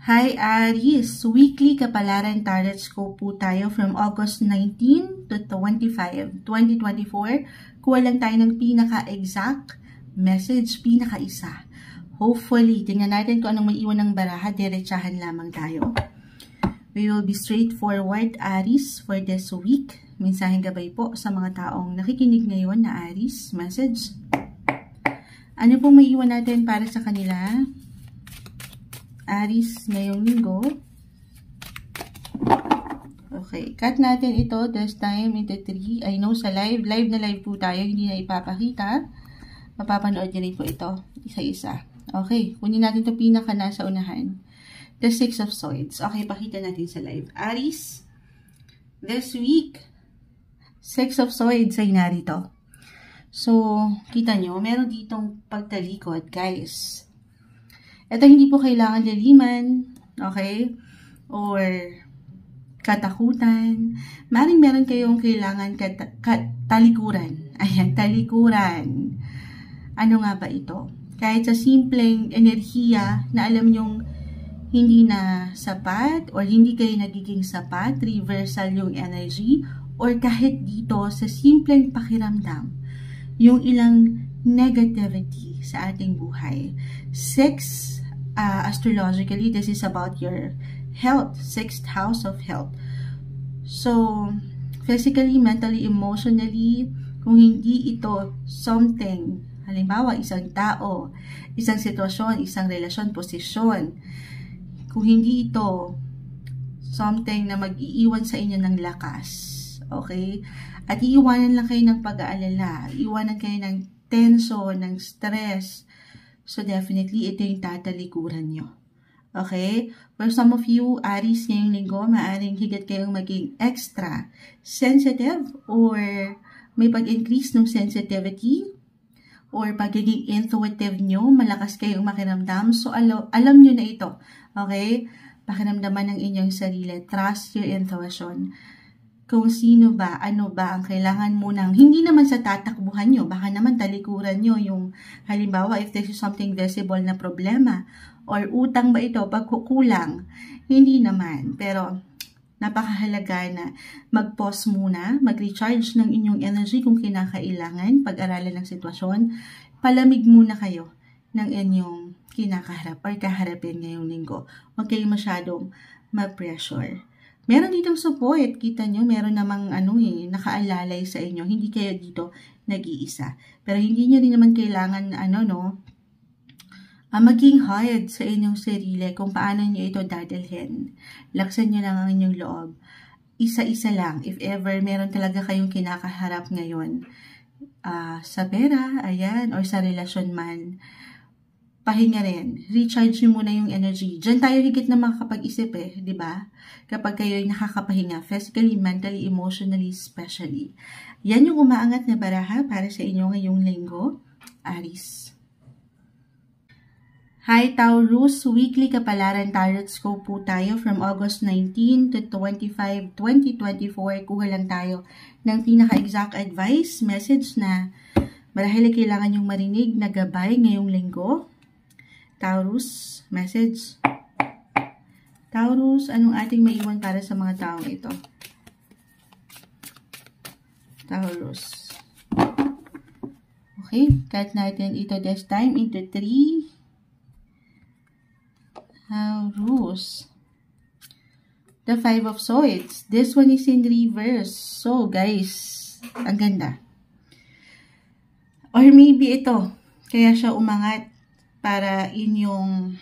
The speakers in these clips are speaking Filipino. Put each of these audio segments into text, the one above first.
Hi Aries, weekly kapalaran tarot scope po tayo from August 19 to 25, 2024. Kuha lang tayo ng pinaka-exact message, pinaka-isa. Hopefully, tingnan natin kung anong may iwan ng baraha, diretsahan lamang tayo. We will be straightforward Aries for this week. Mensaheng gabay po sa mga taong nakikinig ngayon na Aries message. Ano pong may iwan natin para sa kanila? Aries ngayong linggo. Okay, cut natin ito this time into 3. I know sa live na live po tayo, hindi na ipapakita. Mapapanood nyo rin po ito, isa-isa. Okay, kunin natin ito pinaka nasa unahan. The Six of Swords. Okay, pakita natin sa live. Aries, this week, Six of Swords ay narito. So, kita nyo, meron ditong pagtalikod, guys. Ito hindi po kailangan laliman, okay? Or katakutan. Maring meron kayong kailangan talikuran. Ayan, talikuran. Ano nga ba ito? Kahit sa simpleng enerhiya na alam nyong hindi na sapat or hindi kayo nagiging sapat, reversal yung energy, or kahit dito sa simpleng pakiramdam, yung ilang negativity sa ating buhay. Astrologically, this is about your health, 6th house of health. So, physically, mentally, emotionally, kung hindi ito something, halimbawa, isang tao, isang sitwasyon, isang relasyon, posisyon, kung hindi ito something na mag-iiwan sa inyo ng lakas, okay? At iiwanan lang kayo ng pag-aalala, iiwanan kayo ng tension, ng stress. So, definitely, ito yung tatalikuran nyo. Okay? For some of you, Aries ngayong linggo, maaaring higit kayong maging extra sensitive or may pag-increase ng sensitivity or pagiging intuitive nyo, malakas kayong makiramdam. So, alam nyo na ito. Okay? Pakiramdaman ng inyong sarili. Trust your intuition. Kung sino ba, ano ba ang kailangan mo ng, hindi naman sa tatakbuhan nyo, baka naman talikuran nyo yung, halimbawa, if this is something visible na problema, or utang ba ito, pagkukulang, hindi naman. Pero, napakahalaga na mag-pause muna, mag-recharge ng inyong energy kung kinakailangan, pag-aralan ng sitwasyon, palamig muna kayo ng inyong kinakaharap or kaharapin ngayong linggo. Huwag kayong masyadong mag-pressure. Meron ditong support, kita nyo, meron namang nakaalalay sa inyo. Hindi kayo dito nag-iisa. Pero hindi nyo rin naman kailangan, maging hard sa inyong sarili kung paano nyo ito dadalhin. Laksan nyo lang ang inyong loob. Isa-isa lang, if ever meron talaga kayong kinakaharap ngayon, sa pera, ayan, or sa relasyon man, pahinga rin. Recharge nyo muna yung energy. Diyan tayo higit na makakapag-isip di ba? Kapag kayo'y nakakapahinga, physically, mentally, emotionally, especially. Yan yung umaangat na baraha para sa inyo ngayong linggo, Aries. Hi Taurus, weekly kapalaran tarot scope po tayo from August 19 to 25, 2024. Kuha lang tayo ng pinaka-exact advice, message na marahil kailangan yung marinig na gabay ngayong linggo. Taurus, message. Taurus, anong ating maiwan para sa mga taong ito? Taurus. Okay, cut natin ito this time into 3. Taurus. The 5 of Swords. This one is in reverse. So, guys, ang ganda. Or maybe ito, kaya siya umangat para inyong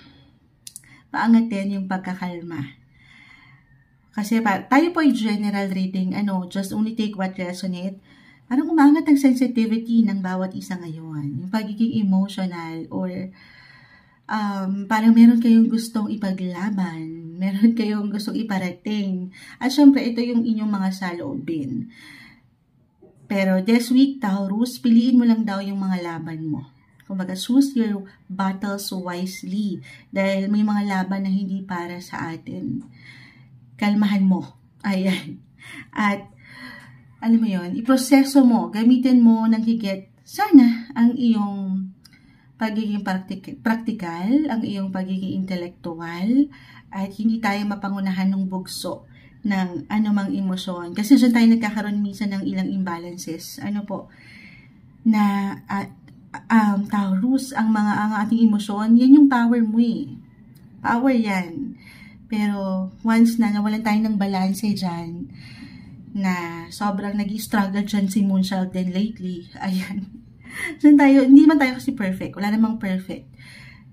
paangatin yung pagkakalma. Kasi tayo po ay general reading, just only take what resonate. Parang umangat ang sensitivity ng bawat isa ngayon. Yung pagiging emotional or parang meron kayong gustong ipaglaban, meron kayong gustong iparating. At syempre, ito yung inyong mga saloobin. Pero this week, Taurus, piliin mo lang daw yung mga laban mo. Kumbaga, choose your battles wisely dahil may mga laban na hindi para sa atin. Kalmahan mo. Ayan. At, alam mo yun, iproseso mo, gamitin mo ng higit, sana, ang iyong pagiging practical, ang iyong pagiging intellectual, at hindi tayo mapangunahan ng bugso ng anumang emosyon. Kasi dyan tayo nagkakaroon minsan ng ilang imbalances. Na Taurus, ang ating emosyon, yan yung power mo eh. Power yan. Pero once na nawalan tayo ng balanse dyan, na sobrang nag-struggle dyan si Moonchild din lately, ayan. Dyan tayo, hindi man tayo kasi perfect. Wala namang perfect.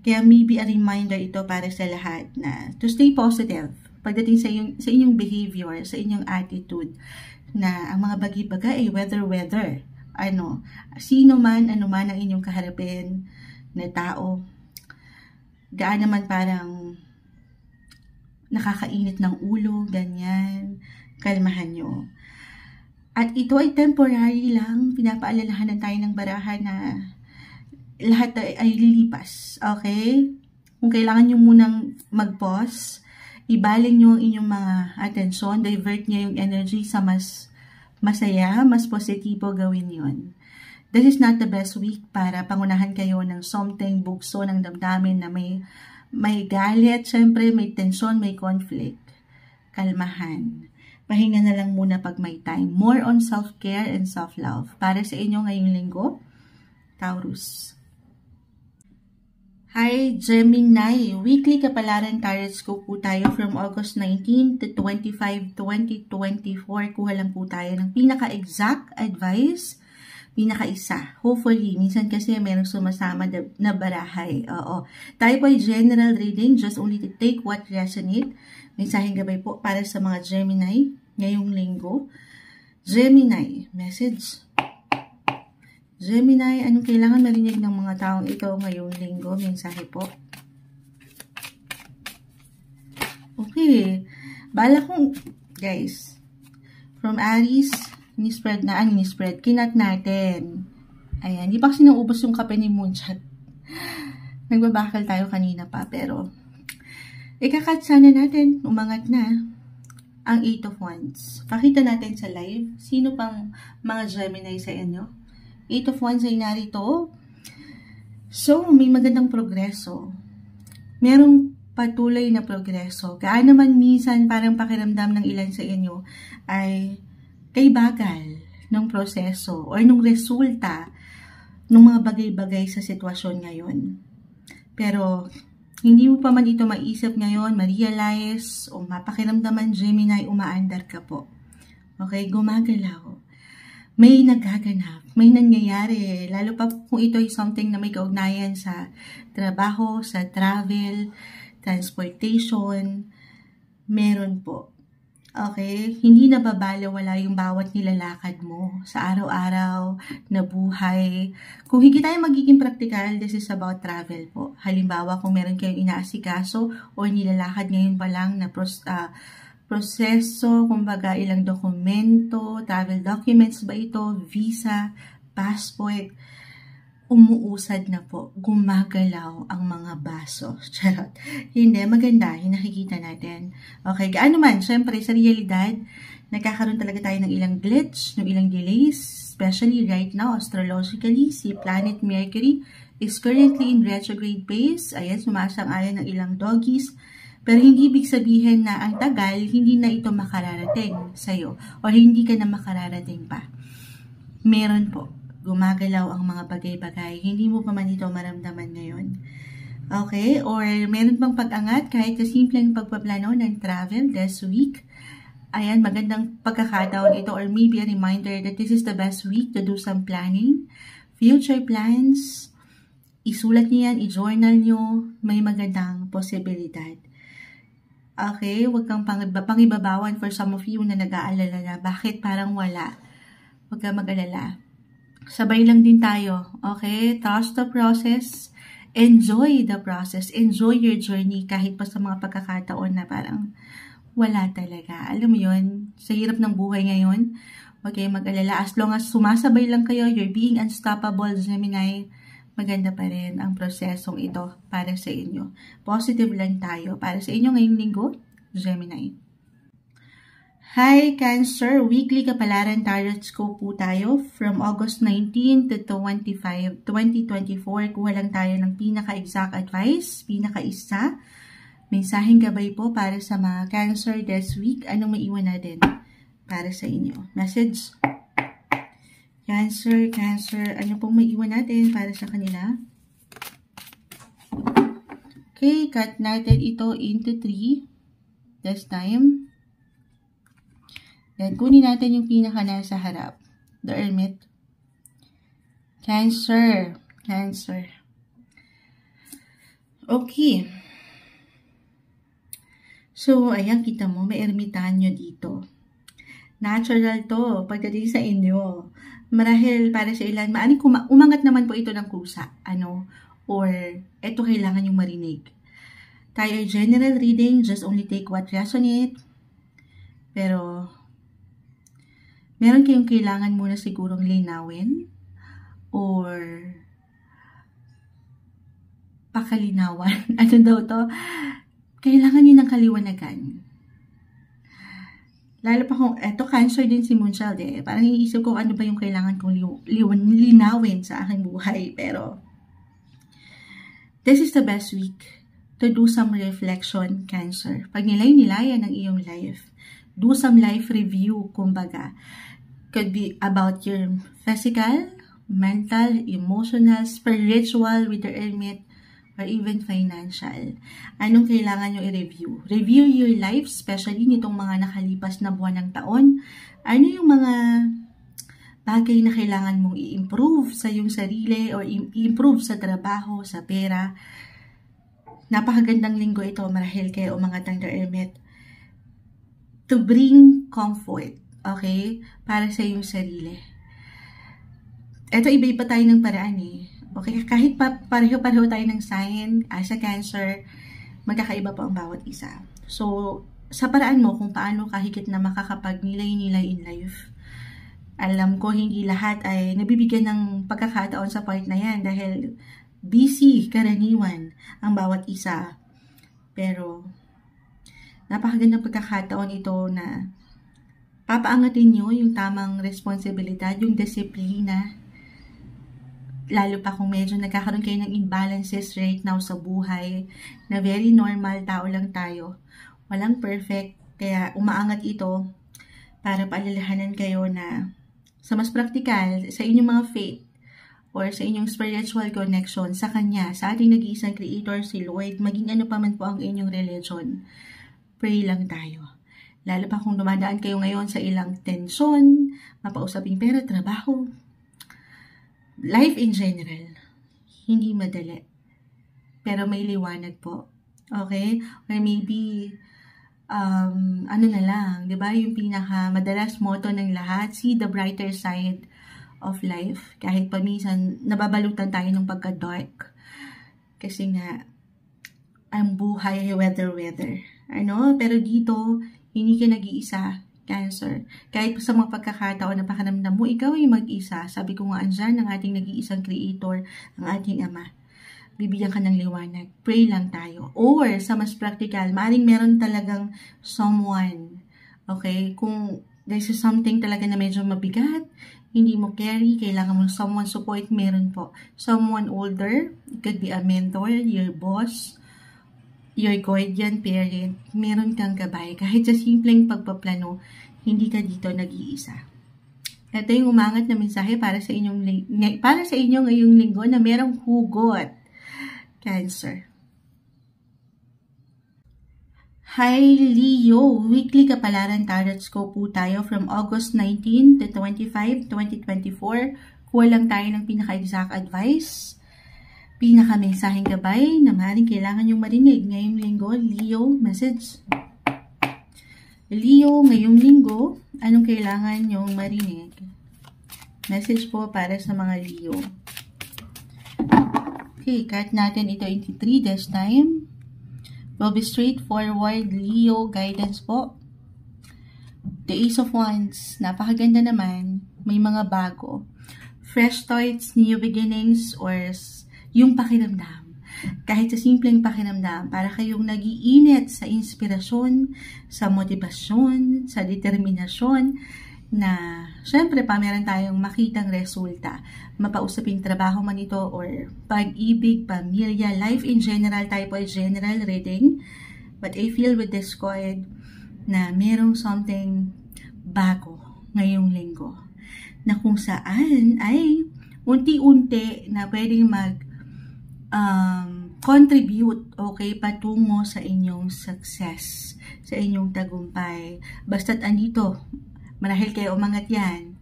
Kaya maybe a reminder ito para sa lahat na to stay positive pagdating sa inyong behavior, sa inyong attitude, na ang mga bagay-bagay ay weather. Sino man, ano man ang inyong kaharapin na tao, gaan naman parang nakakainit ng ulo, ganyan, kalmahan nyo. At ito ay temporary lang, pinapaalalahanan tayo ng barahan na lahat ay lilipas, okay? Kung kailangan nyo munang mag-pause, ibaling nyo ang inyong mga atensyon, divert nyo yung energy sa mas masaya, mas positibo, gawin yon. This is not the best week para pangunahan kayo ng something bugso ng damdamin na may galit, syempre may tension, may conflict. Kalmahan. Pahinga na lang muna pag may time. More on self-care and self-love. Para sa inyo ngayong linggo, Taurus. Hi, Gemini. Weekly Kapalaran Tarot Scope po tayo from August 19 to 25, 2024. Kuha lang po tayo ng pinaka-exact advice, pinaka-isa. Hopefully, minsan kasi merong sumasama na barahay. Oo. Tayo po ay general reading, just only to take what resonate. Mensaheng gabay po para sa mga Gemini ngayong linggo. Gemini, message. Gemini, anong kailangan marinig ng mga taong ito ngayong linggo? Mensahe po. Okay. Bala kong, guys, from Aries, ni-spread. Kinat natin. Ayan, di pa kasi naubos yung kape ni Moonchild. Nagbabakal tayo kanina pa, pero ikakat sana natin, umangat na ang 8 of Wands. Pakita natin sa live, sino pang mga Gemini sa inyo? 8 of Wands ay narito. So, may magandang progreso. Merong patuloy na progreso. Gaano man minsan parang pakiramdam ng ilan sa inyo ay kay bagal ng proseso or ng resulta ng mga bagay-bagay sa sitwasyon ngayon. Pero, hindi mo pa man ito maisip ngayon, ma-realize o mapakiramdaman, Gemini, umaandar ka po. Okay, gumagalaw. May nagaganap, may nangyayari, lalo pa kung ito ay something na may kaugnayan sa trabaho, sa travel, transportation, meron po. Okay? Hindi nababalewala yung bawat nilalakad mo sa araw-araw na buhay. Kung hindi tayo magiging practical, this is about travel po. Halimbawa, kung meron kayong inaasikaso o nilalakad ngayon pa lang na proseso, kumbaga ilang dokumento, travel documents ba ito, visa, passport, umuusad na po, gumagalaw ang mga baso. Charot. Hindi, maganda, yung nakikita natin. Okay, gaano man, syempre sa realidad, nagkakaroon talaga tayo ng ilang glitch, ng ilang delays, especially right now, astrologically, si planet Mercury is currently in retrograde phase. Ayan, sumasang-ayon ng ilang doggies. Pero hindi ibig sabihin na ang tagal, hindi na ito makararating sa'yo o hindi ka na makararating pa. Meron po, gumagalaw ang mga bagay-bagay. Hindi mo pa man ito maramdaman ngayon. Okay? Or meron pang pag-angat kahit sa simpleng pagpaplano ng travel this week. Ayan, magandang pagkakataon ito or maybe a reminder that this is the best week to do some planning. Future plans, isulat niyo yan, i-journal nyo, may magandang posibilidad. Okay, huwag kang pangibabawan for some of you na nag-aalala na. Bakit parang wala? Huwag kang mag-alala. Sabay lang din tayo. Okay? Trust the process. Enjoy the process. Enjoy your journey kahit pa sa mga pagkakataon na parang wala talaga. Alam mo yun, sa hirap ng buhay ngayon, huwag kayong mag-alala. As long as sumasabay lang kayo, you're being unstoppable, Gemini, maganda pa rin ang prosesong ito para sa inyo. Positive lang tayo para sa inyo ngayong linggo, Gemini. Hi, Cancer! Weekly Kapalaran Tarot Scope po tayo from August 19 to 25, 2024. Kuha lang tayo ng pinaka-exact advice, pinaka-isa. Mensaheng gabay po para sa mga Cancer this week. Anong maiwan natin para sa inyo? Message. Cancer, Cancer. Ano pong maiwan natin para sa kanila? Okay, cut natin ito into 3 this time. Then, kunin natin yung pinaka nasa harap. The Hermit. Cancer. Cancer. Okay. So, ayan, kita mo, may ermitanyo dito. Natural to, pagdating sa inyo. Marahil para sa ilan, maaring umangat naman po ito ng kusa. Or, ito kailangan yung marinig. Tayo general reading, just only take what resonate. Pero, meron kayong kailangan muna sigurong linawin. Or, pakalinawan. Ano daw to? Kailangan nyo ng kaliwanagan. Lalo pa kung, eto Cancer din si Moonchild eh. Parang iniisip ko ano ba yung kailangan kong linawin sa aking buhay. Pero, this is the best week to do some reflection, Cancer. Pag nilay-nilayan ng iyong life, do some life review, kumbaga. Could be about your physical, mental, emotional, spiritual with the Hermit, or even financial. Anong kailangan nyo i-review? Review your life, especially nitong mga nakalipas na buwan ng taon. Ano yung mga bagay na kailangan mong i-improve sa iyong sarili or i-improve sa trabaho, sa pera. Napakagandang linggo ito, marahil kayo umangat ang The Hermit. To bring comfort, okay? Para sa iyong sarili. Ito, iba-iba tayo ng paraan eh. Okay, kahit pareho-pareho tayo ng sign as a Cancer, magkakaiba po ang bawat isa. So, sa paraan mo kung paano kahigit na makakapagnilay-nilay in life. Alam ko hindi lahat ay nabibigyan ng pagkakataon sa part na yan dahil busy, karaniwan ang bawat isa. Pero, napakagandang pagkakataon ito na papaangatin nyo yung tamang responsibilidad, yung disiplina. Lalo pa kung medyo nagkakaroon kayo ng imbalances right now sa buhay, na very normal, tao lang tayo. Walang perfect, kaya umaangat ito para paalalahanan kayo na sa mas praktikal, sa inyong mga faith, or sa inyong spiritual connection sa Kanya, sa ating nag-iisang Creator, si Lord, maging ano pa man po ang inyong religion, pray lang tayo. Lalo pa kung dumadaan kayo ngayon sa ilang tensyon, mapausaping pera, trabaho, life in general, hindi madali. Pero may liwanag po. Okay? Or maybe, ano na lang, di ba? Yung pinaka madalas motto ng lahat, see the brighter side of life. Kahit paminsan, nababalutan tayo ng pagka-dark. Kasi nga, ang buhay ay weather. Pero dito, hindi ka nag-iisa, Cancer. Kahit sa mga pagkakataon na pakiramdam mo, ikaw ay mag-isa. Sabi ko nga, andyan ang ating nag-iisang Creator, ang ating Ama. Bibigyan ka ng liwanag. Pray lang tayo. Or, sa mas practical, maaaring meron talagang someone. Okay? Kung this is something talaga na medyo mabigat, hindi mo carry, kailangan mo someone support, meron po. Someone older, it could be a mentor, your boss, your guardian parent, meron kang gabay. Kahit sa simpleng pagpaplano, hindi ka dito nag-iisa. Ito yung umangat na mensahe para sa inyo ngayong linggo na merong hugot, Cancer. Hi Leo, weekly kapalaran tarot scope po tayo from August 19 to 25, 2024. Kuha lang tayo ng pinaka-exact advice, pinaka-mensaheng gabay na maaaring kailangan yung marinig ngayong linggo. Leo, message. Leo, ngayong linggo, anong kailangan yung marinig? Message po para sa mga Leo. Okay, cut natin ito into 3 this time. Will be straightforward, Leo, guidance po. The Ace of Wands, napakaganda naman, may mga bago. Fresh starts, new beginnings, or yung pakiramdam. Kahit sa simpleng pakiramdam, para kayong nag-iinit sa inspirasyon, sa motivasyon, sa determinasyon, na syempre pa meron tayong makitang resulta. Mapausaping trabaho man ito or pag-ibig, pamilya, life in general, tayo po ay general reading. But I feel with this card na merong something bago ngayong linggo. Na kung saan ay unti-unti na pwedeng contribute, okay, patungo sa inyong success, sa inyong tagumpay. Basta't andito, marahil kayo umangat yan,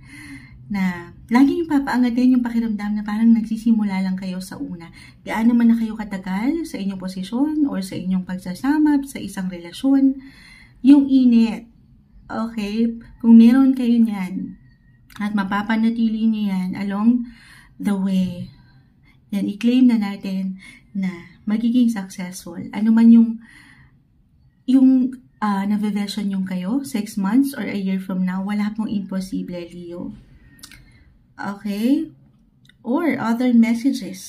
na lagi yung papaangatin yung pakiramdam na parang nagsisimula lang kayo sa una. Gaano man na kayo katagal sa inyong posisyon or sa inyong pagsasama sa isang relasyon, yung init, okay, kung meron kayo niyan, at mapapanatili niyo yan along the way, yan, i-claim na natin na magiging successful. Ano man yung na-version yung kayo, 6 months or a year from now, wala pong imposible, Leo. Okay? Or other messages.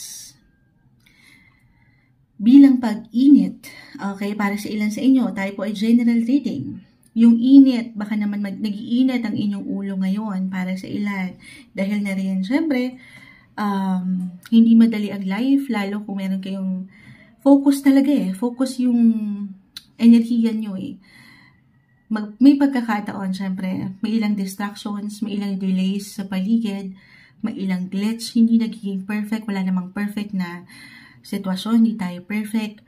Bilang pag-init, okay, para sa ilan sa inyo, tayo po ay general reading. Yung init, baka naman nag-iinit ang inyong ulo ngayon para sa ilan. Dahil na rin, syempre, hindi madali ang life, lalo kung meron kayong focus talaga focus yung enerhiya nyo may pagkakataon, syempre, may ilang distractions, may ilang delays sa paligid, may ilang glitch, hindi nagiging perfect, wala namang perfect na sitwasyon, hindi tayo perfect.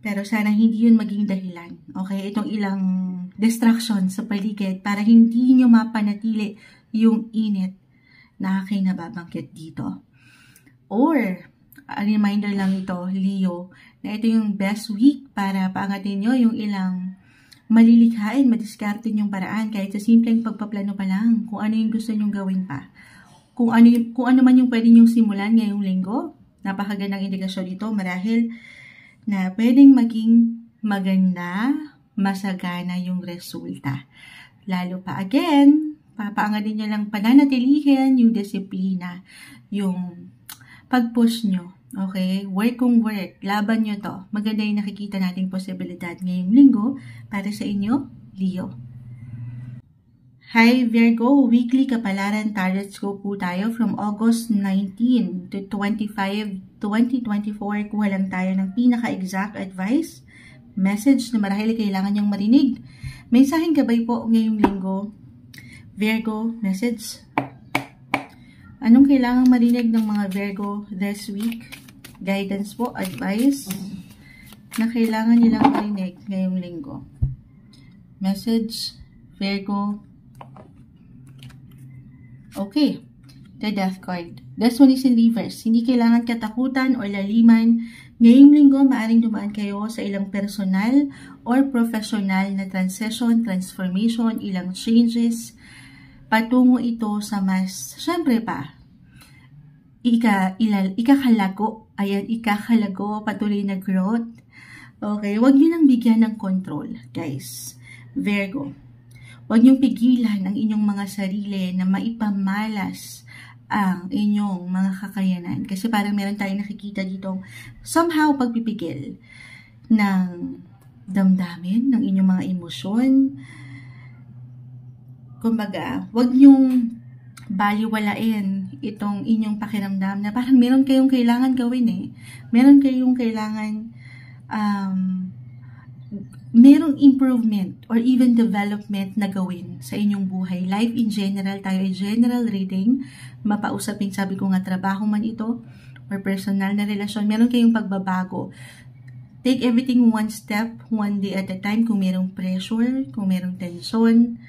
Pero sana hindi yun maging dahilan. Okay, itong ilang distractions sa paligid para hindi nyo mapanatili yung init na aking nababangkit dito. Or, a reminder lang ito, Leo, na ito yung best week para paangatin nyo yung ilang malilikhain, madiskartin yung paraan kahit sa simpleng pagpaplano pa lang kung ano yung gusto nyong gawin pa. Kung ano man yung pwede nyong simulan ngayong linggo, napakagandang indikasyon dito marahil na pwedeng maging maganda, masagana yung resulta. Lalo pa again, papaangatin nyo lang pananatilihin yung disiplina, yung pag-push nyo. Okay? Work kung work. Laban nyo to. Maganda yung nakikita nating posibilidad ngayong linggo para sa inyo, Leo. Hi Virgo, weekly kapalaran tarot scope po tayo from August 19 to 25, 2024. Kuha lang tayo ng pinaka-exact advice, message na marahil kailangan nyong marinig. Mensaheng gabay po ngayong linggo. Virgo, message. Anong kailangan marinig ng mga Virgo this week? Guidance po, advice na kailangan nilang marinig ngayong linggo. Message, Virgo. Okay, the Death card. This one is in reverse. Hindi kailangan katakutan o laliman. Ngayong linggo, maaaring dumaan kayo sa ilang personal or professional na transition, transformation, ilang changes. Patungo ito sa mas, syempre pa, ikakalago. Ayan, ikakalago, patuloy na growth. Okay, huwag nyo nang bigyan ng control, guys. Virgo. Huwag niyong pigilan ang inyong mga sarili na maipamalas ang inyong mga kakayanan. Kasi parang meron tayong nakikita dito somehow pagpipigil ng damdamin, ng inyong mga emosyon. Kumbaga, huwag niyong baliwalain itong inyong pakiramdam na parang meron kayong kailangan gawin Meron kayong kailangan merong improvement or even development na gawin sa inyong buhay. Life in general, tayo ay general reading, mapausapin, sabi ko nga, trabaho man ito or personal na relasyon, meron kayong pagbabago. Take everything one step, one day at a time. Kung merong pressure, kung merong tension,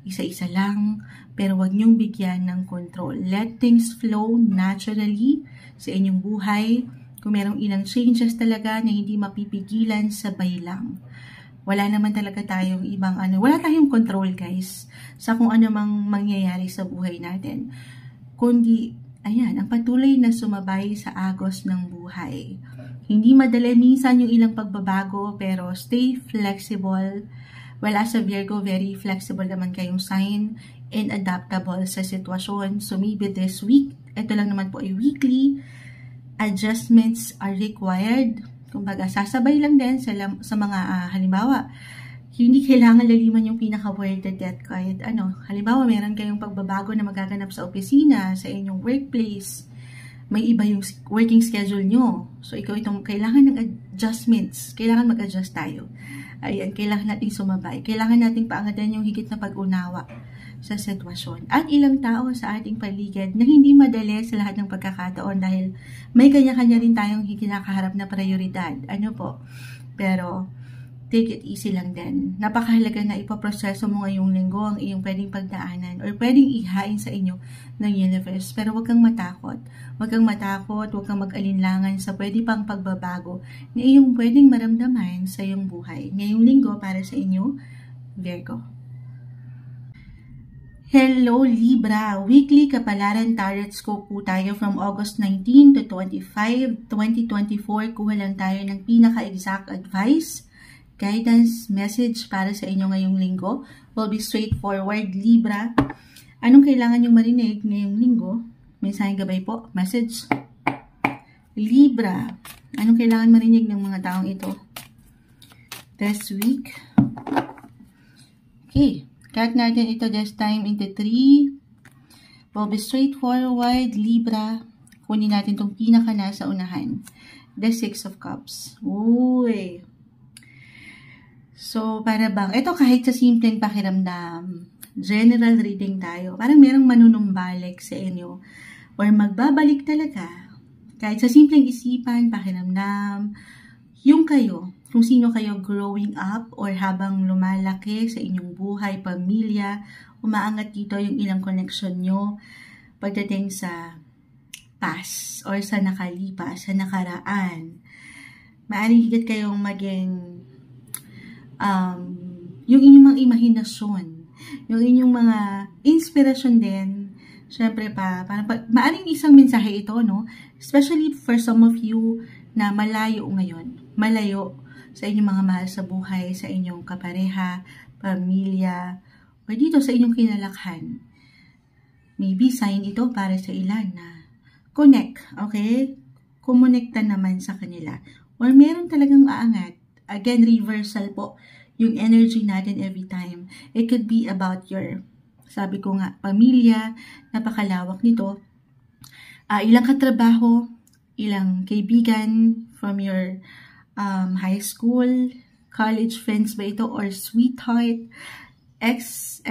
isa-isa lang, pero wag niyong bigyan ng control. Let things flow naturally sa inyong buhay. Kung merong ilang changes talaga na hindi mapipigilan, sabay lang. Wala naman talaga tayong ibang wala tayong control, guys, sa kung ano mang mangyayari sa buhay natin. Kundi, ayan, ang patuloy na sumabay sa agos ng buhay. Hindi madali minsan yung ilang pagbabago, pero stay flexible. Wala sa Virgo, very flexible naman kayong sign and adaptable sa sitwasyon. So maybe this week, ito lang naman po ay weekly, adjustments are required. Kumbaga, sasabay lang din sa mga, halimbawa, hindi kailangan laliman yung pinaka-word the death card. Halimbawa, meron kayong pagbabago na magaganap sa opisina, sa inyong workplace. may iba yung working schedule nyo. So, ikaw itong kailangan ng adjustments. Kailangan mag-adjust tayo. Ayan, kailangan nating sumabay. Kailangan nating paangatan yung higit na pag-unawa sa sitwasyon. At ilang tao sa ating paligid na hindi madali sa lahat ng pagkakataon dahil may kanya-kanya rin tayong kinakaharap na prioridad. Ano po? Pero, take it easy lang din. Napakahalaga na ipaproseso mo ngayong linggo ang iyong pwedeng pagdaanan or pwedeng ihain sa inyo ng universe. Pero huwag kang matakot. Huwag kang matakot, huwag kang mag-alinlangan sa pwede pang pagbabago na iyong pwedeng maramdaman sa iyong buhay. Ngayong linggo para sa inyo, Virgo. Hello Libra! Weekly Kapalaran Tarot Scope po tayo from August 19 to 25, 2024. Kuha lang tayo ng pinaka-exact advice, guidance, message para sa inyo ngayong linggo. Will be straightforward, Libra. Anong kailangan nyo marinig ngayong linggo? Mensaheng gabay po, message. Libra, anong kailangan marinig ng mga taong ito this week? Okay, cut natin ito this time into 3. Will be straightforward, Libra. Kunin natin itong pinaka nasa unahan. The 6 of Cups. Uy! So, para bang, ito kahit sa simpleng pakiramdam, general reading tayo, parang merong manunumbalik sa inyo, or magbabalik talaga, kahit sa simpleng isipan, pakiramdam, yung kayo, kung sino kayo growing up, or habang lumalaki sa inyong buhay, pamilya, umaangat dito yung ilang connection nyo, pagdating sa past, or sa nakalipas, sa nakaraan. Maaaring higit kayong maging yung inyong mga imahinasyon, yung inyong mga inspirasyon din, syempre maaring isang mensahe ito, no? Especially for some of you na malayo ngayon, malayo sa inyong mga mahal sa buhay, sa inyong kapareha, pamilya, o dito sa inyong kinalakhan. Maybe sign ito para sa ilan na connect, okay? Kumonekta naman sa kanila. Or meron talagang aangat. Again, reversal po yung energy natin every time. It could be about your, sabi ko nga, pamilya, napakalawak nito. Ilang katrabaho, ilang kaibigan from your high school, college friends ba ito, or sweetheart, ex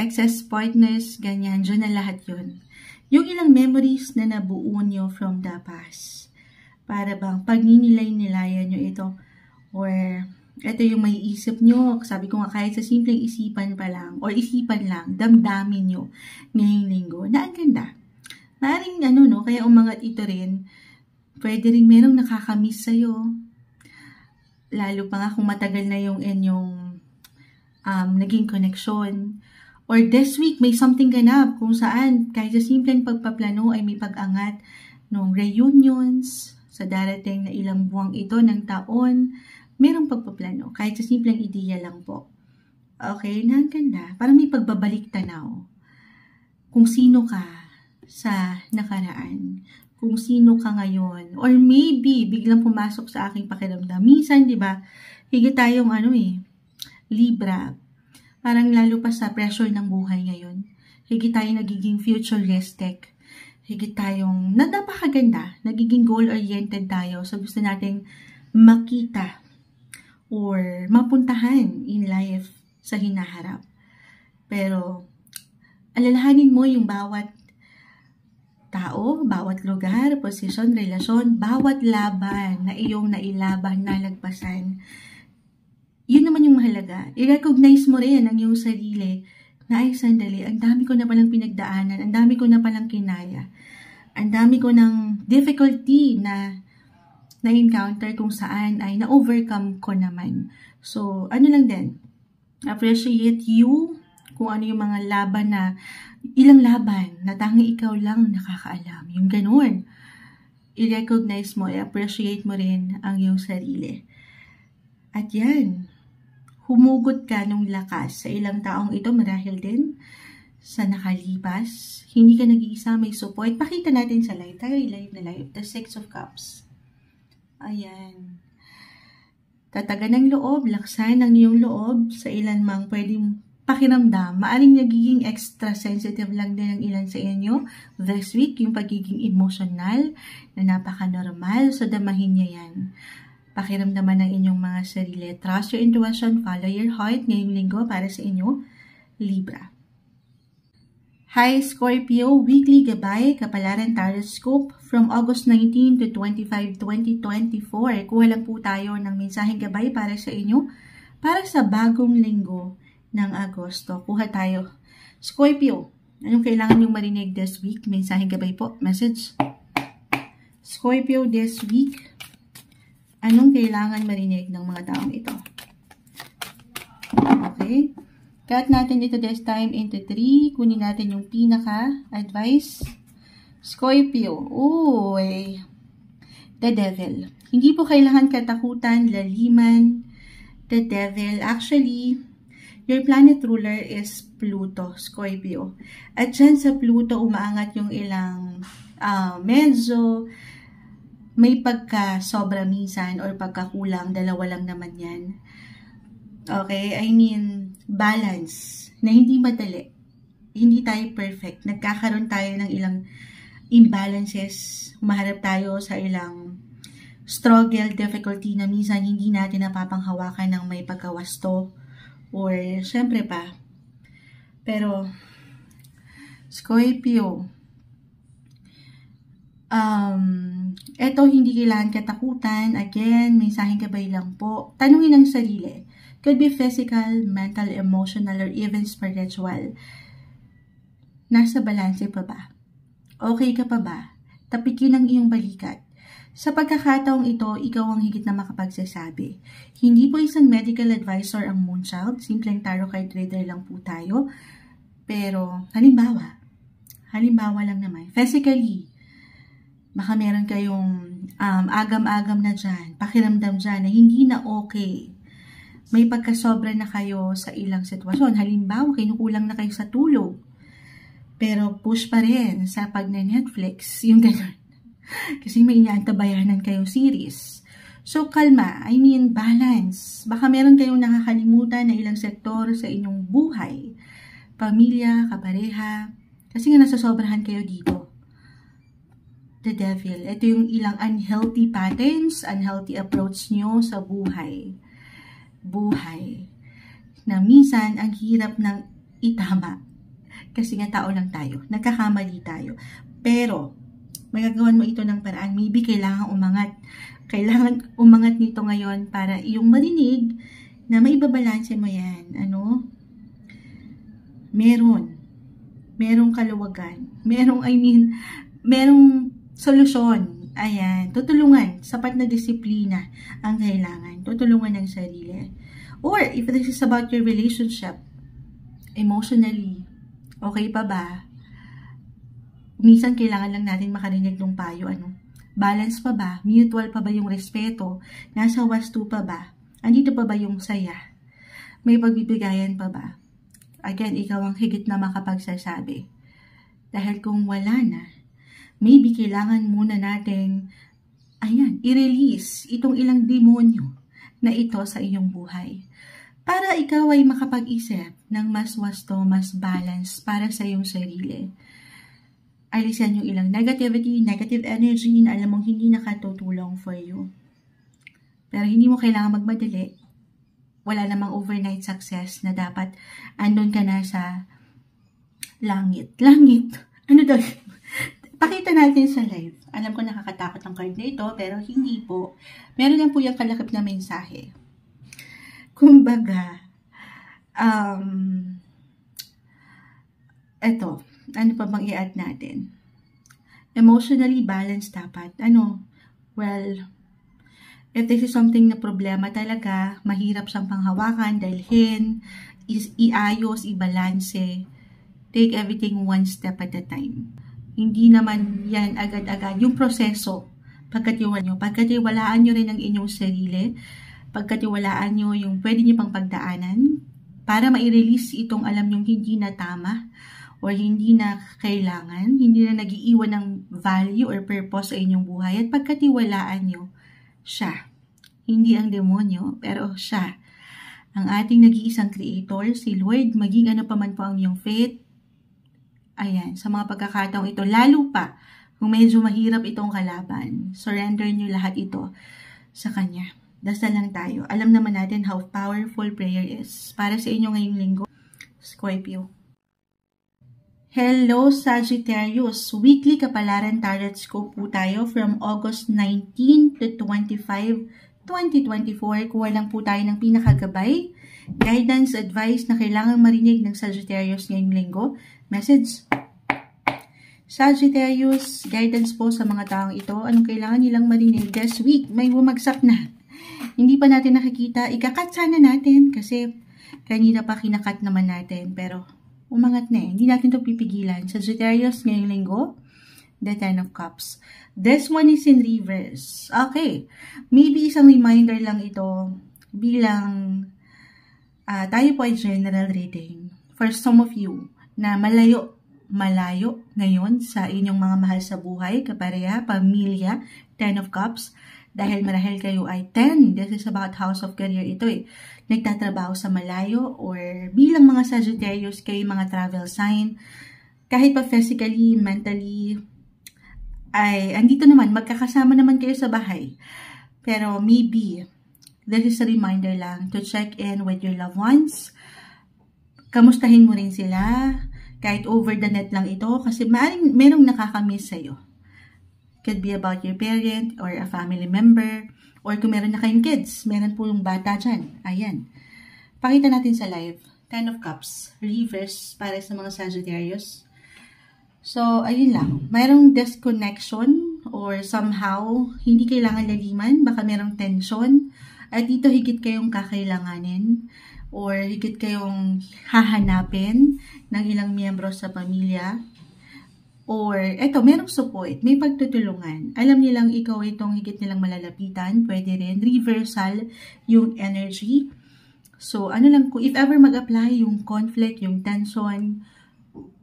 partners, ganyan, dyan na lahat yun. Yung ilang memories na nabuo nyo from the past. Para bang pagninilay-nilayan nyo ito, or ito yung may isip nyo, sabi ko nga kahit sa simpleng isipan pa lang, or isipan lang, damdamin nyo ngayong linggo, na ang ganda. Maaaring kaya umangat ito rin, pwede rin merong nakakamiss sa'yo, lalo pa nga kung matagal na yung inyong naging connection, or this week may something ganap kung saan kahit sa simpleng pagpaplano ay may pag-angat ng reunions sa darating na ilang buwang ito ng taon. Merong pagpaplano, kahit sa simpleng ideya lang po. Okay, na ang ganda. Parang may pagbabalik tanaw. Kung sino ka sa nakaraan. Kung sino ka ngayon. Or maybe, biglang pumasok sa aking pakiramdam. Minsan, di ba, higit tayong Libra. Parang lalo pa sa pressure ng buhay ngayon. Higit tayong nagiging futuristic. Higit tayong, napakaganda. Nagiging goal-oriented tayo. So, gusto nating makita or mapuntahan in life sa hinaharap. Pero, alalahanin mo yung bawat tao, bawat lugar, posisyon, relasyon, bawat laban na iyong nailaban, nalagpasan. Yun naman yung mahalaga. I-recognize mo rin ang iyong sarili na ay sandali, ang dami ko na palang pinagdaanan, ang dami ko na palang kinaya, ang dami ko ng difficulty na-encounter kung saan ay na-overcome ko naman. So, lang din, appreciate you kung ano yung mga laban na, ilang laban na tangi ikaw lang nakakaalam. Yung ganun. I-recognize mo, i-appreciate mo rin ang iyong sarili. At yan, humugot ka ng lakas sa ilang taong ito marahil din sa nakalipas. Hindi ka nag-iisa, may support. Pakita natin sa live. Tayo live na live. The 6 of Cups. Ayan. Tatagan ng loob, laksan ang iyong loob sa ilan mang pwedeng pakiramdam, maaring nagiging extra sensitive lang din ang ilan sa inyo this week, yung pagiging emotional na napaka-normal, so damahin niya yan. Pakiramdaman ng inyong mga sarili. Trust your intuition, follow your heart ngayong linggo para sa inyo, Libra. Hi Scorpio, weekly gabay, Kapalaran Tarot Scope from August 19 to 25, 2024. Kuha lang po tayo ng mensaheng gabay para sa inyo para sa bagong linggo ng Agosto. Kuha tayo. Scorpio, anong kailangan yung marinig this week? Mensaheng gabay po. Message. Scorpio this week, anong kailangan marinig ng mga taong ito? Okay. Cut natin ito this time into 3. Kunin natin yung pinaka-advice. Scorpio. Uy. The Devil. Hindi po kailangan katakutan, laliman. The Devil. Actually, your planet ruler is Pluto, Scorpio. At dyan sa Pluto, umaangat yung ilang medyo may pagka-sobra minsan or pagkakulang, dalawa lang naman yan. Okay, I mean, balance, na hindi madali. Hindi tayo perfect. Nagkakaroon tayo ng ilang imbalances. Humaharap tayo sa ilang struggle, difficulty na minsan hindi natin napapanghawakan ng may pagkawasto. Or, syempre pa. Pero, Scorpio, eto hindi kailangan katakutan. Again, mensaheng gabay lang po. Tanungin ang sarili. Could be physical, mental, emotional, or even spiritual. Nasa balanse pa ba? Okay ka pa ba? Tapikin ang iyong balikat. Sa pagkakataong ito, ikaw ang higit na makapagsasabi. Hindi po isang medical advisor ang Moonchild. Simpleng tarot card reader lang po tayo. Pero, halimbawa lang naman. Physically, baka meron kayong agam-agam na dyan, pakiramdam dyan na hindi na okay. May pagkasobra na kayo sa ilang sitwasyon. Halimbawa, kinukulang na kayo sa tulog. Pero push pa rin sa pag-Netflix. Yung gano'n. Kasi may inaantabayanan kayong series. So, kalma. I mean, balance. Baka meron kayong nakakalimutan na ilang sektor sa inyong buhay. Pamilya, kapareha. Kasi nga nasasobrahan kayo dito. The Devil. Ito yung ilang unhealthy patterns, unhealthy approach nyo sa buhay. Na minsan, ang hirap ng itama. Kasi nga tao lang tayo. Nagkakamali tayo. Pero, magagawan mo ito ng paraan. Maybe kailangan umangat. Kailangan umangat nito ngayon para iyong marinig na may babalanse mo yan. Ano? Merong kaluwagan. Merong solusyon. Ayan. Tutulungan. Sapat na disiplina ang kailangan. Tutulungan ng sarili. Or, if this is about your relationship, emotionally, okay pa ba? Minsan kailangan lang natin makarinig ng payo, balance pa ba? Mutual pa ba yung respeto? Nasa wasto pa ba? Andito pa ba yung saya? May pagbibigayan pa ba? Again, ikaw ang higit na makapagsasabi. Dahil kung wala na, maybe kailangan muna nating, i-release itong ilang demonyo na ito sa iyong buhay. Para ikaw ay makapag-isip ng mas wasto, mas balance para sa iyong sarili. Alisan yung ilang negativity, negative energy na alam mong hindi nakatutulong for you. Pero hindi mo kailangan magmadali. Wala namang overnight success na dapat andun ka na sa langit. Ano daw? Pakita natin sa live. Alam ko nakakatakot ang card na ito, pero hindi po. Meron lang po yung kalakip na mensahe. Kumbaga, eto, ano pa bang i-add natin? Emotionally balanced dapat. Well, if this is something na problema talaga, mahirap siyang panghawakan, dalhin, iayos, ibalanse, take everything one step at a time. Hindi naman yan agad-agad. Yung proseso, pagkatiwalaan nyo rin ang inyong sarili, pagkatiwalaan nyo yung pwede nyo pang pagdaanan, para ma-release itong alam nyong hindi na tama, or hindi na kailangan, hindi na nag-iiwan ng value or purpose sa inyong buhay, at pagkatiwalaan nyo siya. Hindi ang demonyo, pero siya ang ating nag-iisang creator, si Lord, maging ano pa man po ang iyong faith. Ayan, sa mga pagkakataong ito, lalo pa kung medyo mahirap itong kalaban, surrender nyo lahat ito sa Kanya. Dasal lang tayo. Alam naman natin how powerful prayer is. Para sa inyo ngayong linggo, Scorpio. Hello Sagittarius! Weekly Kapalaran Tarot Scope po tayo from August 19 to 25, 2024. Kuha lang po tayo ng pinakagabay, guidance, advice na kailangang marinig ng Sagittarius ngayong linggo. Message. Sagittarius, guidance po sa mga taong ito. Anong kailangan nilang marinig this week? May bumagsak na. Hindi pa natin nakikita. Ikakat sana natin kasi kanina pa kinakat naman natin. Pero umangat na eh. Hindi natin ito pipigilan. Sagittarius, ngayong linggo, the Ten of Cups. This one is in reverse. Okay. Maybe isang reminder lang ito bilang tayo po ay general reading. For some of you na malayo ngayon sa inyong mga mahal sa buhay, kapareha, pamilya, Ten of Cups. Dahil marahil kayo ay 10, this is about house of career ito eh. Nagtatrabaho sa malayo or bilang mga Sagittarius kayo mga travel sign. Kahit pa physically, mentally, ay andito naman, magkakasama naman kayo sa bahay. Pero maybe, this is a reminder lang to check in with your loved ones. Kamustahin mo rin sila, kahit over the net lang ito, kasi merong nakakamiss sa'yo. Could be about your parent or a family member, or kung meron na kayong kids, meron po yung bata dyan. Ayan. Pakita natin sa live. Ten of Cups. Reverse para sa mga Sagittarius. So, ayun lang. Mayroong disconnection or somehow, hindi kailangan laliman. Baka merong tension. At dito higit kayong kakailanganin or higit kayong hahanapin ng ilang miyembro sa pamilya. Or, eto, merong support, may pagtutulungan. Alam nilang ikaw itong higit nilang malalapitan, pwede rin. Reversal yung energy. So, ano lang, if ever mag-apply yung conflict, yung tension,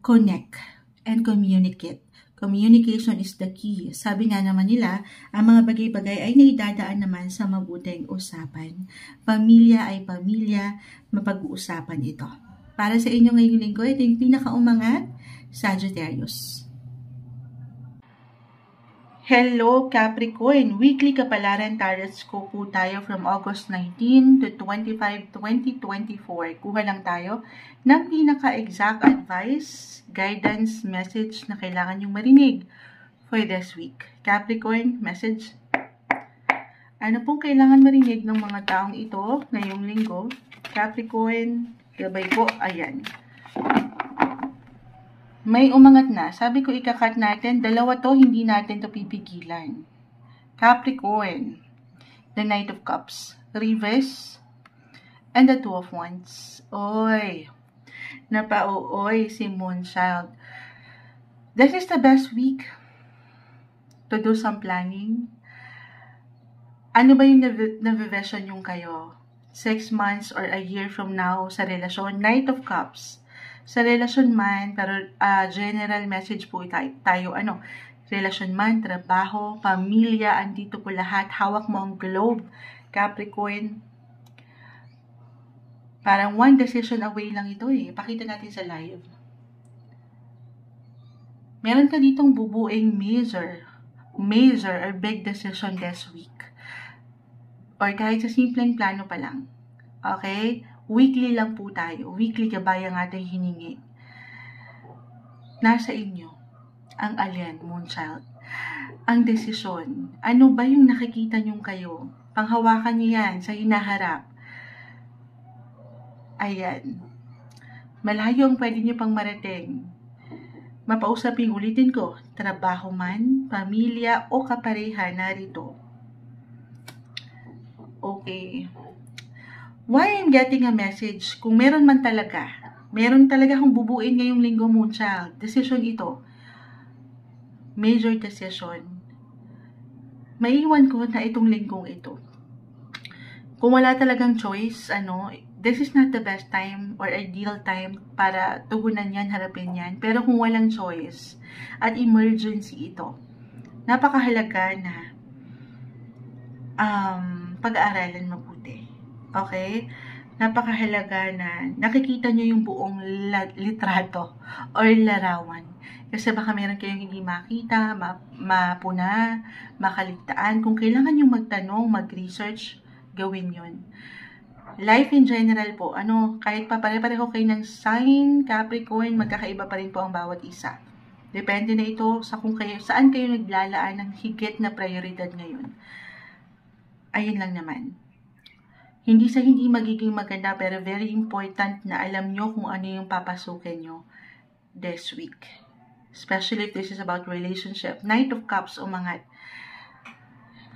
connect and communicate. Communication is the key. Sabi nga naman nila, ang mga bagay-bagay ay naidadaan naman sa mabuting usapan. Pamilya ay pamilya, mapag-uusapan ito. Para sa inyo ngayong linggo, ito yung pinakaumangat, Sagittarius. Hello Capricorn! Weekly Kapalaran Tarot Scope po tayo from August 19 to 25, 2024. Kuha lang tayo ng pinaka-exact advice, guidance, message na kailangan yung marinig for this week. Capricorn, message. Ano pong kailangan marinig ng mga taong ito ngayong linggo? Capricorn, gabay po, ayan. May umangat na. Sabi ko ikakat natin, dalawa to, hindi natin to pipigilan. Capricorn, the Knight of Cups, reverse, and the Two of Wands. Oy, napauoy si Moonchild. This is the best week to do some planning. Ano ba yung na-vision yung kayo? 6 months or a year from now sa relasyon? Knight of Cups. Sa relasyon man, pero general message po tayo, relasyon man, trabaho, pamilya, andito po lahat, hawak mo ang globe, Capricorn. Parang one decision away lang ito eh. Pakita natin sa live. Meron ka ditong bubuing major or big decision this week. Or kahit sa simpleng plano pa lang. Okay? Weekly lang po tayo. Weekly gabay ang ating hiningi. Nasa inyo ang alien, Moonchild. Ang desisyon. Ano ba yung nakikita nyo kayo? Panghawakan nyo yan sa hinaharap. Ayan. Malayo ang pwede nyo pang marating. Mapausapin, ulitin ko, trabaho man, pamilya o kapareha, narito. Okay. Why I'm getting a message? Kung meron man talaga, meron talaga akong bubuin ngayong linggo, Moonchild. Decision ito. Major decision. Maiwan ko na itong linggong ito. Kung wala talagang choice, this is not the best time or ideal time para tugunan yan, harapin yan. Pero kung walang choice at emergency ito, napakahalaga na pag-aaralan mabuti. Okay? napakahalaga na nakikita nyo yung buong litrato or larawan. Kasi baka meron kayong hindi makita, mapuna, makaligtaan. Kung kailangan nyo magtanong, mag-research, gawin yon. Life in general po, kahit pa pare-pareho kayo ng sign, Capricorn, magkakaiba pa rin po ang bawat isa. Depende na ito sa saan kayo naglalaan ng higit na prioridad ngayon. Ayun lang naman. Hindi sa hindi magiging maganda, pero very important na alam nyo kung ano yung papasukin nyo this week. Especially if this is about relationship. Knight of Cups, umangat.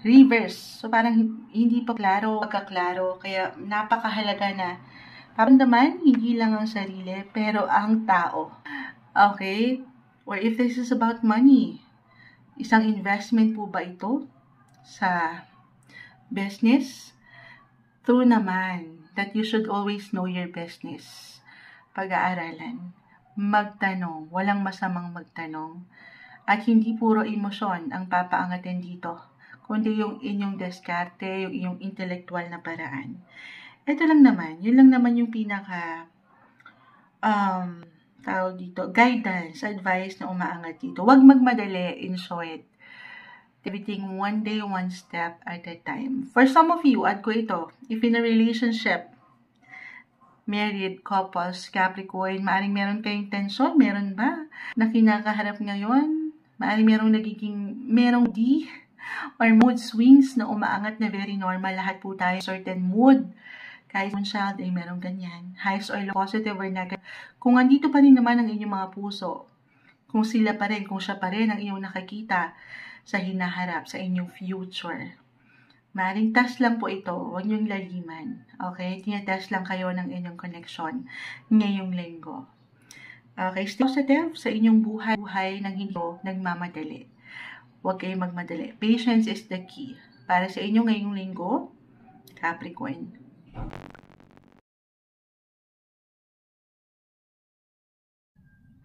Reverse. So, parang hindi pa pagkaklaro. Kaya, napakahalaga na paramdaman, hindi lang ang sarili, pero ang tao. Okay? Or if this is about money, isang investment po ba ito sa business? True naman that you should always know your business. Pag-aaralan. Magtanong. Walang masamang magtanong. At hindi puro emosyon ang papaangatin dito, kundi yung inyong diskarte, yung inyong intellectual na paraan. Ito lang naman, yun lang naman yung pinaka tawag dito, guidance, advice na umaangat dito. Huwag magmadali, in short. Everything one day, one step at a time. For some of you, add ko ito, if in a relationship, married couples, Capricorn, maaring meron kayong tension, meron ba? Na kinakaharap ngayon, maaring merong or mood swings na umaangat na very normal. Lahat po tayo certain mood. Kahit yung child ay merong ganyan. Highs or low, positive or negative. Kung andito pa rin naman ang inyong mga puso, kung siya pa rin ang inyong nakikita sa hinaharap, sa inyong future. Maring test lang po ito. Huwag niyong laliman. Okay? Tinatest lang kayo ng inyong connection ngayong linggo. Okay? Stay positive sa inyong buhay nang hindi nagmamadali. Huwag kayong magmadali. Patience is the key. Para sa inyo ngayong linggo, Capricorn.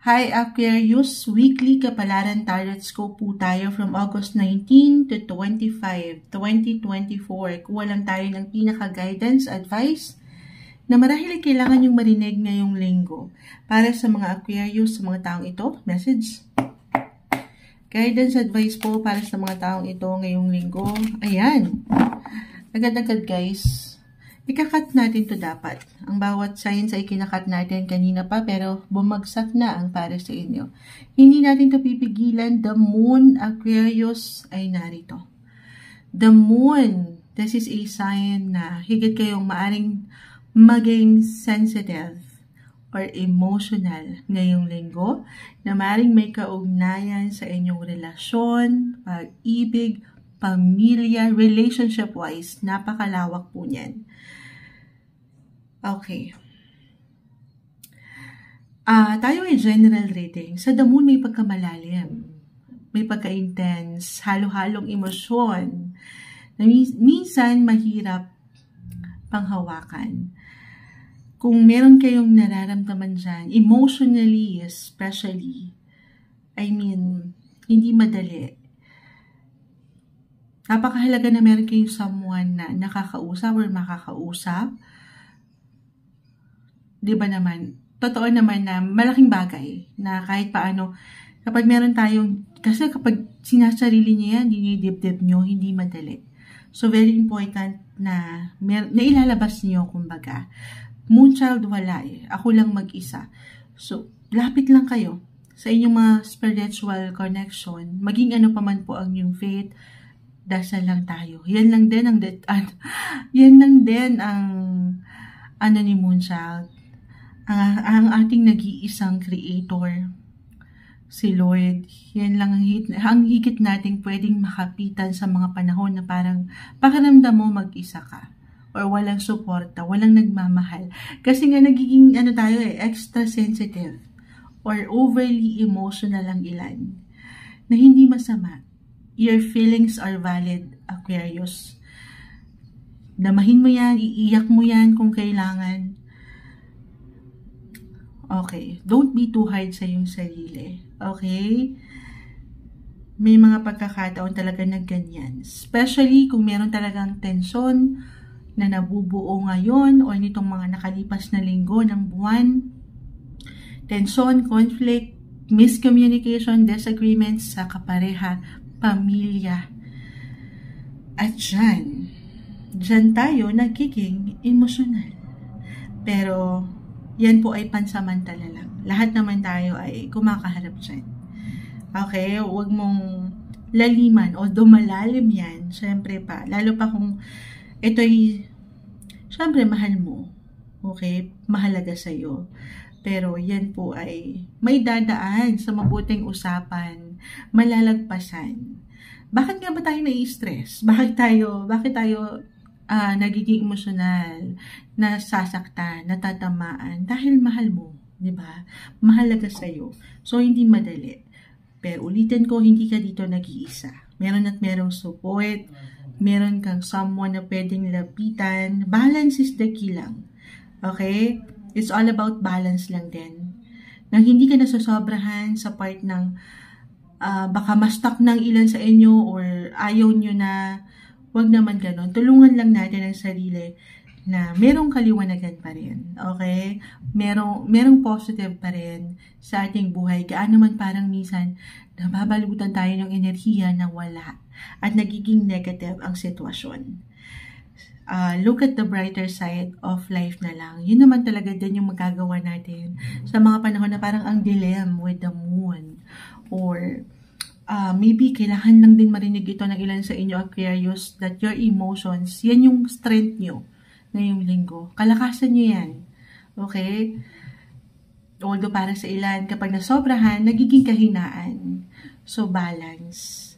Hi Aquarius, weekly kapalaran tarot scope po tayo from August 19 to 25, 2024. Kuha lang tayo ng pinaka-guidance, advice na marahil ay kailangan yung marinig ngayong linggo. Para sa mga Aquarius, sa mga taong ito, message. Guidance advice po para sa mga taong ito ngayong linggo. Ayan. Agad-agad guys. Ikakat natin to dapat. Ang bawat signs ay kinakat natin kanina pa pero bumagsak na ang para sa inyo. Hindi natin to pipigilan. The Moon, Aquarius ay narito. The Moon, this is a sign na higit kayong maaring maging sensitive or emotional ngayong linggo na maaaring may kaugnayan sa inyong relasyon, pag-ibig, pamilya, relationship-wise. Napakalawak po niyan. Okay. Tayo ay general reading. Sa The Moon may pagkamalalim. May pagka-intense, halo-halong emosyon. Na minsan mahirap panghawakan. Kung meron kayong nararamdaman dyan, emotionally especially, hindi madali. Napakahalaga na meron kayong someone na nakakausap or makakausap. Diba naman? Totoo naman na malaking bagay na kahit paano, kapag meron tayong, kasi kapag sinasarili niya yan, dinidibdib nyo, hindi madali. So, very important na ilalabas niyo, kumbaga. Moonchild wala eh. Ako lang mag-isa. So, lapit lang kayo sa inyong mga spiritual connection. Maging ano pa man po ang yung faith, dasal lang tayo. Yan lang din ang ni Moonchild. Ang ating nag-iisang creator, si Lord. Yan lang ang higit nating pwedeng makapitan sa mga panahon na parang pakiramdam mo mag-isa ka. Or walang suporta, walang nagmamahal. Kasi nga nagiging tayo extra sensitive or overly emotional ang ilan. Na hindi masama. Your feelings are valid, Aquarius. Damahin mo yan, iiyak mo yan kung kailangan. Okay, don't be too hard sa iyong sarili. Okay? May mga pagkakataon talaga na ganyan. Especially kung meron talagang tension, na nabubuo ngayon o nitong mga nakalipas na linggo ng buwan. Tensyon, conflict, miscommunication, disagreements sa kapareha, pamilya. At dyan tayo nagiging emosyonal. Pero yan po ay pansamantala lang. Lahat naman tayo ay kumakaharap dyan. Okay? Huwag mong laliman o dumalalim yan. Siyempre pa. Lalo pa kung ito'y, siyempre mahal mo. Okay? Mahalaga sa'yo. Pero yan po ay may dadaan sa mabuting usapan. Malalagpasan. Bakit nga ba tayo nai-stress? Bakit tayo nagiging emosyonal, nasasaktan, natatamaan? Dahil mahal mo. Diba? Mahalaga sa'yo. So, hindi madali. Pero ulitin ko, hindi ka dito nag-iisa. Meron at merong support. Meron kang someone na pwedeng lapitan. Balance is the key lang. Okay? It's all about balance lang din. Nang hindi ka nasasobrahan sa part ng baka ma-stuck ng ilan sa inyo or ayaw nyo na, wag naman ganon. Tulungan lang natin ang sarili na merong kaliwanagan pa rin. Okay? Merong positive pa rin sa ating buhay. Gaano man parang minsan nababalutan tayo ng enerhiya na wala at nagiging negative ang sitwasyon. Look at the brighter side of life na lang. Yun naman talaga din yung magagawa natin sa mga panahon na parang ang dilemma with the moon. Or maybe kailangan lang din marinig ito ng ilan sa inyo, Aquarius, that your emotions, yan yung strength nyo ngayong linggo. Kalakasan nyo yan. Okay? Although para sa ilan, kapag nasobrahan, nagiging kahinaan. So, balance.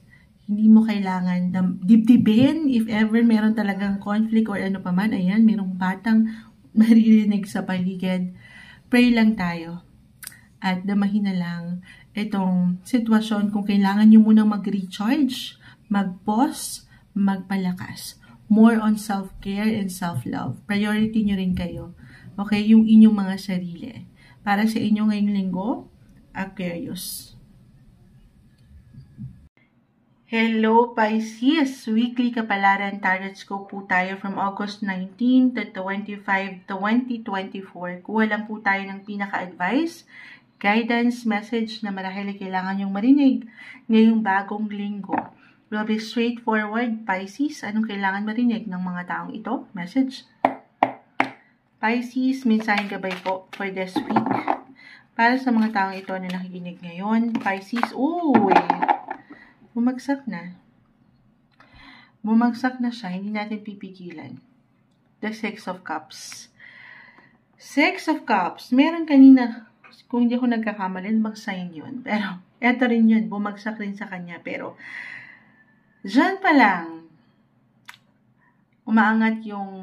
Hindi mo kailangan dibdibin if ever meron talagang conflict or ano pa man. Ayan, merong batang maririnig sa paligid. Pray lang tayo. At damahin na lang itong sitwasyon kung kailangan nyo munang mag-recharge, mag-pause, magpalakas. More on self-care and self-love. Priority nyo rin kayo. Okay? Yung inyong mga sarili. Para sa inyo ngayong linggo, Aquarius. Hello Pisces! Weekly Kapalaran Tarot Scope po tayo from August 19 to 25, 2024. Kuha lang po tayo ng pinaka-advice, guidance, message na marahil kailangan yung marinig ngayong bagong linggo. We'll be straightforward, Pisces. Anong kailangan marinig ng mga taong ito? Message. Pisces, mensaheng gabay po for this week. Para sa mga taong ito na nakikinig ngayon, Pisces, bumagsak na. Bumagsak na siya, hindi natin pipigilan. The Six of Cups. Six of Cups, meron kanina, kung hindi ako nagkakamali, bang sign yun. Pero, eto rin yun, bumagsak rin sa kanya. Pero, dyan pa lang, umaangat yung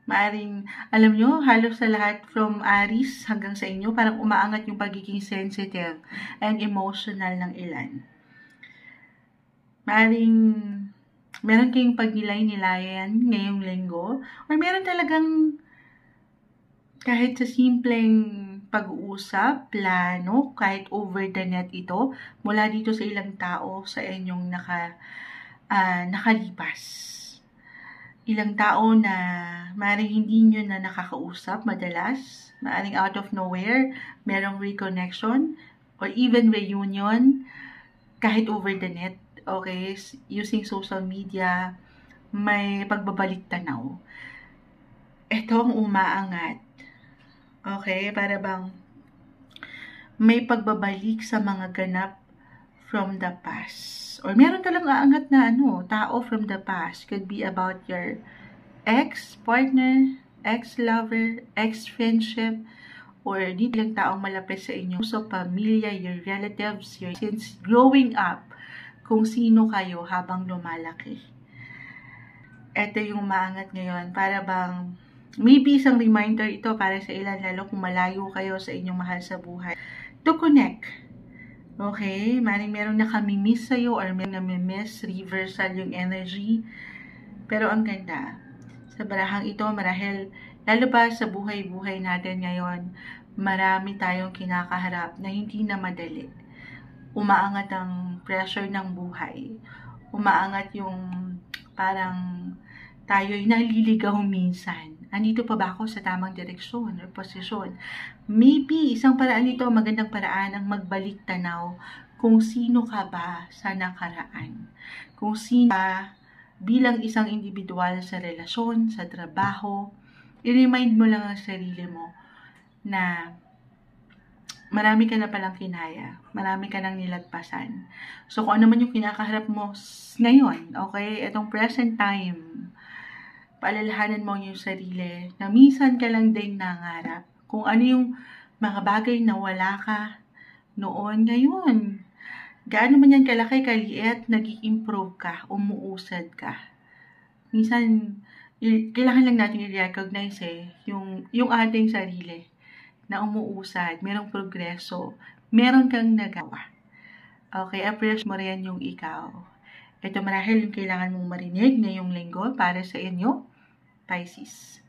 maaring, alam nyo, halos sa lahat from Aries hanggang sa inyo, parang umaangat yung pagiging sensitive and emotional ng ilan. Maaring, meron kayong pagnilay-nilayan ngayong linggo, or meron talagang, kahit sa simpleng pag-uusap, plano, kahit over the net ito, mula dito sa ilang tao sa inyong nakalipas. Ilang tao na maaaring hindi nyo na nakakausap madalas, maaaring out of nowhere, merong reconnection, or even reunion, kahit over the net, okay, using social media, may pagbabalik tanaw. Ito ang umaangat. Okay, para bang may pagbabalik sa mga ganap from the past. Or meron talagang aangat na tao from the past. Could be about your ex-partner, ex-lover, ex-friendship, or di lang taong malapit sa inyo. So, pamilya, your relatives, since growing up, kung sino kayo habang lumalaki. Ito yung maangat ngayon. Para bang, maybe isang reminder ito para sa ilan, lalo kung malayo kayo sa inyong mahal sa buhay, to connect. Okay? Maring meron nakamimiss sa'yo or meron namimiss, reversal yung energy. Pero ang ganda. Sa barahang ito, marahil, lalo pa sa buhay-buhay natin ngayon, marami tayong kinakaharap na hindi na madali. Umaangat ang pressure ng buhay. Umaangat yung parang tayo'y naliligaw minsan. Andito pa ba ako sa tamang direksyon o posisyon? Maybe isang paraan nito, magandang paraan ang magbalik tanaw kung sino ka ba sa nakaraan. Kung sino ka bilang isang individual sa relasyon, sa trabaho, i-remind mo lang ang sarili mo na marami ka na palang kinaya, marami ka nang nilagpasan. So, kung ano man yung kinakaharap mo ngayon, okay, itong present time, paalalahanan mo yung sarili na minsan ka lang din nangarap. Kung ano yung mga bagay na wala ka noon, ngayon, gaano man yan kalaki, kaliit, nag-i-improve ka, umuusad ka. Minsan, kailangan lang natin i-recognize yung ating sarili na umuusad, merong progreso, meron kang nagawa. Okay, appreciate mo rin yung ikaw. Ito marahil yung kailangan mong marinig ngayong linggo para sa inyo, Pisces.